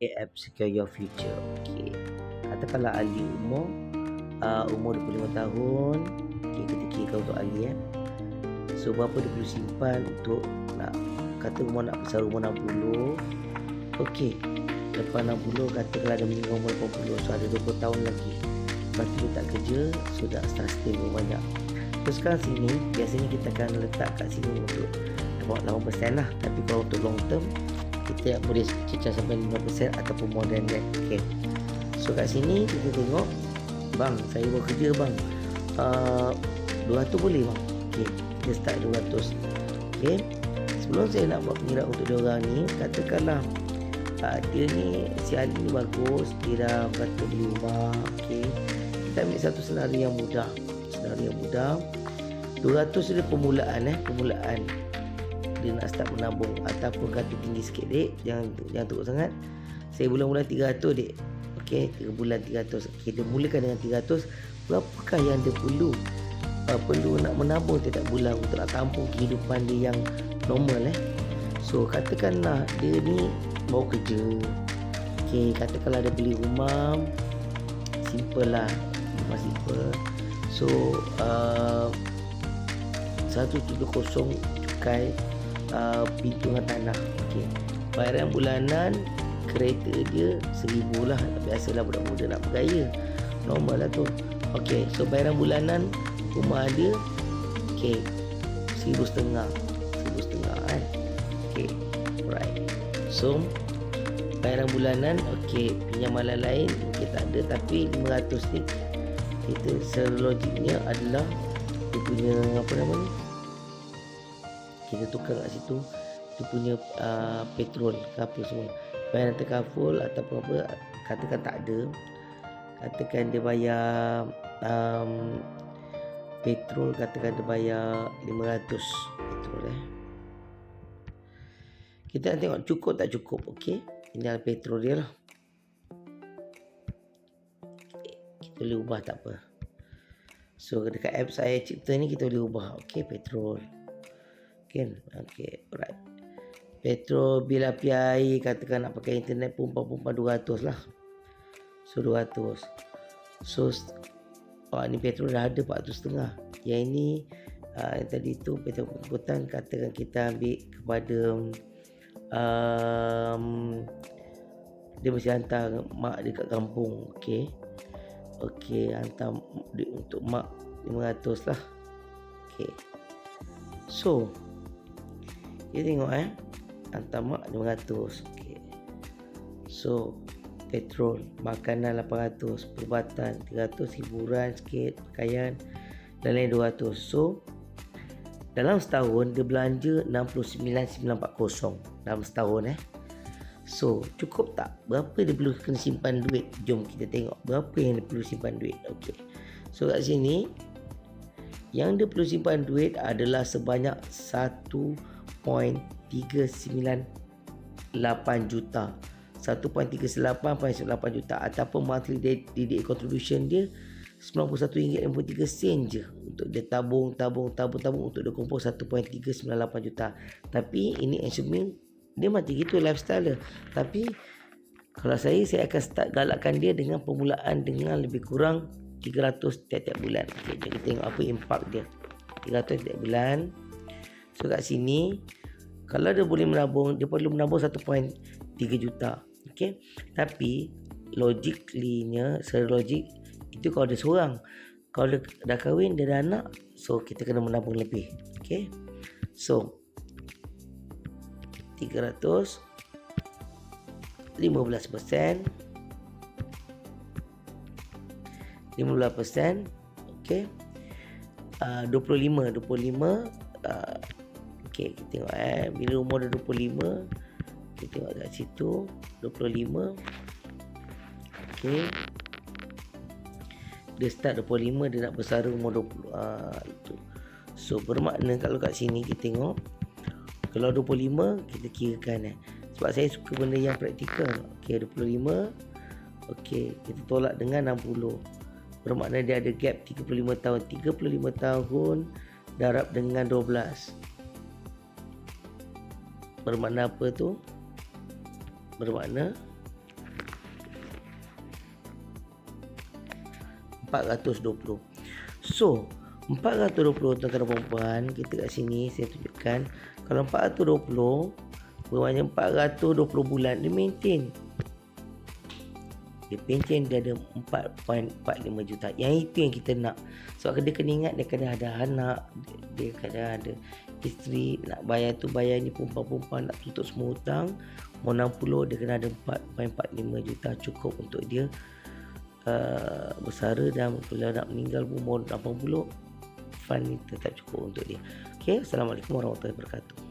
app secure your future. Okey. Katakanlah Ali umur 25 tahun. Okey, kita kira untuk Ali. So berapa dia perlu simpan untuk nak kata nak besar umur 60. Okey. Lepas 60 katakanlah ada meninggal umur 80. So ada 20 tahun lagi. Lepas tu dia tak kerja, so dah sustain banyak. So sekarang sini biasanya kita akan letak kat sini untuk 8% lah. Tapi kalau untuk long term kita boleh cecah sampai 5% ataupun more than that. Okay. So kat sini kita tengok, bang, saya buat kerja bang, 200 boleh bang. Okay, kita start 200. Okay, sebelum saya nak buat pengiraan untuk diorang ni, katakanlah dia ni, si Ali ni bagus, dia dah kata beli rumah. Okay, kita ambil satu senario yang mudah. 200 dia permulaan. Dia nak start menabung ataupun kata tinggi sikit dek, jangan teruk sangat. Saya bulan-bulan 300 dek. Okey, 3 bulan 300. Okey, dia mulakan dengan 300. Berapakah yang dia perlu nak menabung setiap bulan untuk nak tampung kehidupan dia yang normal So katakanlah dia ni baru kerja. Okey, katakanlah dia beli rumah simple lah, rumah simple. So 170 cukai pintu dengan tanah. Okey. Bayaran bulanan kereta dia 1000 lah. Biasalah budak muda nak bergaya. Normal lah tu. Okey, so bayaran bulanan rumah dia okey 1,500 kan. Okey. Alright. So bayaran bulanan okey, pinjaman lain mungkin tak ada, tapi 500 ni kita secara logiknya adalah dia punya apa nama ni, kita tukar kat situ dia punya petrol ke apa semua, bayaran terkaful ataupun apa, katakan tak ada, katakan dia bayar petrol, katakan dia bayar 500 petrol kita nak tengok cukup tak cukup. Okey, ini adalah petrol dia lah. Kita boleh ubah tak apa. So dekat app saya cipta ni kita boleh ubah. Okey, petrol. Okey, alright. Petrol, bil api air, katakan nak pakai internet pumpa 200 lah. So 200. So ni petrol dah ada 400.5. Yang ini yang tadi tu petrol pembuatan, katakan kita ambil kepada dia mesti hantar mak dia kat kampung. Okey, hantar duit untuk mak 500 lah. Okey. So kita tengok hantar mak 500. Okey. So petrol, makanan 800, perubatan 300, hiburan sikit, pakaian dan lain 200. So dalam setahun dia belanja 69,940 dalam setahun So cukup tak? Berapa dia perlu kena simpan duit? Jom kita tengok berapa yang dia perlu simpan duit. Okey. So kat sini yang dia perlu simpan duit adalah sebanyak 1.398 juta. 1.398 juta ataupun monthly DDA contribution dia RM91.3 je untuk dia tabung untuk dia kumpul 1.398 juta. Tapi ini assuming dia macam gitu lifestyle dia. Tapi kalau saya akan start galakkan dia dengan permulaan dengan lebih kurang 300 tiap-tiap bulan. Okey, jadi kita tengok apa impak dia. 300 tiap bulan. So kat sini kalau dia boleh menabung, dia perlu menabung 1.3 juta. Okey. Tapi logically-nya, secara logik itu kalau dia seorang. Kalau dia dah kahwin, dia dah anak, so kita kena menabung lebih. Okey. So 300 15% 15%. Okey. 25. Okey, kita tengok bila umur dia 25, kita tengok kat situ 25. Okey. Dia start 25, dia nak bersara umur 20. Itu. So bermakna kalau kat sini kita tengok, kalau 25 kita kirakan sebab saya suka benda yang praktikal. Okey, 25. Okey, kita tolak dengan 60. Bermakna dia ada gap 35 tahun. 35 tahun darab dengan 12. Bermakna apa tu? Bermakna 420. So 420 tuan-tuan dan puan-puan, kita kat sini saya tunjukkan kalau 420 bermakna 420 bulan dia maintain. Dia maintain dia ada 4.45 juta. Yang itu yang kita nak. Sebab dia kena ingat dia kena ada anak, dia kena ada isteri, nak bayar tu bayar ni, perempuan-perempuan nak tutup semua hutang. Umur 60 dia kena ada 4.45 juta cukup untuk dia bersara, dan bila nak meninggal umur 80 fund ni tetap cukup untuk dia. Okey, Assalamualaikum warahmatullahi wabarakatuh.